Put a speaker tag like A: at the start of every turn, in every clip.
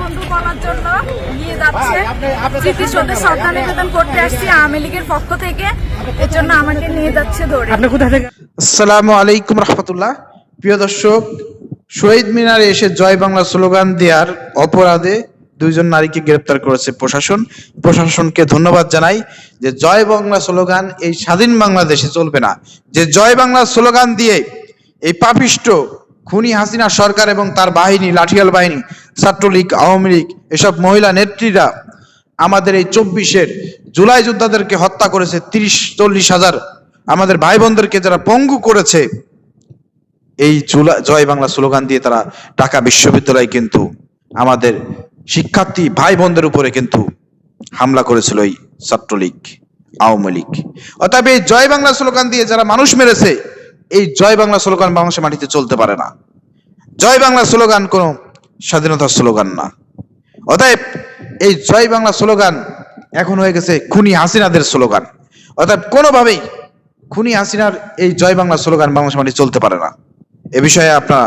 A: বঙ্গবন্ধু বলার জন্য নিয়ে যাচ্ছে। স্মৃতিসৌধে শ্রদ্ধা নিবেদন করতে আসছি আওয়ামী লীগের পক্ষ থেকে, এর জন্য আমাকে নিয়ে যাচ্ছে ধরে।
B: আপনি কোথা থেকে?
C: আসসালামু আলাইকুম রহমতুল্লাহ। প্রিয় দর্শক, শহীদ মিনারে এসে জয় বাংলা স্লোগান দেওয়ার অপরাধে দুইজন নারীকে গ্রেপ্তার করেছে প্রশাসন। প্রশাসনকে ধন্যবাদ জানাই যে জয় বাংলা স্লোগান এই স্বাধীন বাংলাদেশে চলবে না। যে জয় বাংলা স্লোগান দিয়ে এই পাপিষ্ট খুনি হাসিনা সরকার এবং তার বাহিনী, লাঠিয়াল বাহিনী, ছাত্রলীগ, আওয়ামী লীগ, এসব মহিলা নেত্রীরা আমাদের এই 24-এর জুলাই যোদ্ধাদেরকে হত্যা করেছে, 30-40 হাজার আমাদের ভাই বোনদেরকে যারা পঙ্গু করেছে, এই জয় বাংলা স্লোগান দিয়ে তারা ঢাকা বিশ্ববিদ্যালয়ে কিন্তু আমাদের শিক্ষার্থী ভাই বোনদের উপরে কিন্তু হামলা করেছিল এই ছাত্রলীগ, আওয়ামী লীগ। অতএব এই জয় বাংলা স্লোগান দিয়ে যারা মানুষ মেরেছে, এই জয় বাংলা স্লোগান বাংলাদেশের মাটিতে চলতে পারে না। জয় বাংলা স্লোগান কোনো স্বাধীনতার স্লোগান না। অতএব এই জয় বাংলা স্লোগান এখন হয়ে গেছে খুনি হাসিনাদের স্লোগান। অতএব কোনোভাবেই খুনি হাসিনার এই জয় বাংলা স্লোগান বাংলাদেশের মাটিতে চলতে পারে না। এ বিষয়ে আপনারা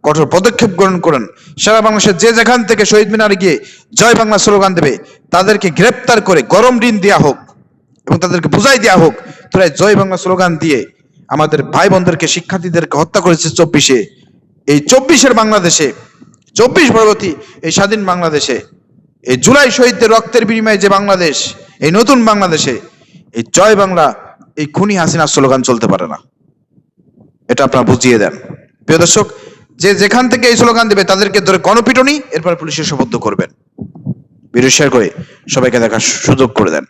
C: কঠোর পদক্ষেপ গ্রহণ করেন। সারা বাংলাদেশের যে যেখান থেকে শহীদ মিনারে গিয়ে জয় বাংলা স্লোগান দেবে তাদেরকে গ্রেপ্তার করে গরম ঋণ দেওয়া হোক এবং তাদেরকে বুঝাই দেওয়া হোক, তোরা জয় বাংলা স্লোগান দিয়ে আমাদের ভাই বোনদেরকে, শিক্ষার্থীদেরকে হত্যা করেছে 24-এ। এই 24-এর বাংলাদেশে, 24 পরবর্তী এই স্বাধীন বাংলাদেশে, এই জুলাই শহীদদের রক্তের বিনিময়ে যে বাংলাদেশ, এই নতুন বাংলাদেশে এই জয় বাংলা, এই খুনি হাসিনার স্লোগান চলতে পারে না। এটা আপনারা বুঝিয়ে দেন। প্রিয় দর্শক, যে যেখান থেকে এই স্লোগান দেবে তাদেরকে ধরে গণপিটুনি, এরপর পুলিশের সোপর্দ করবেন। ভিডিও শেয়ার করে সবাইকে দেখার সুযোগ করে দেন।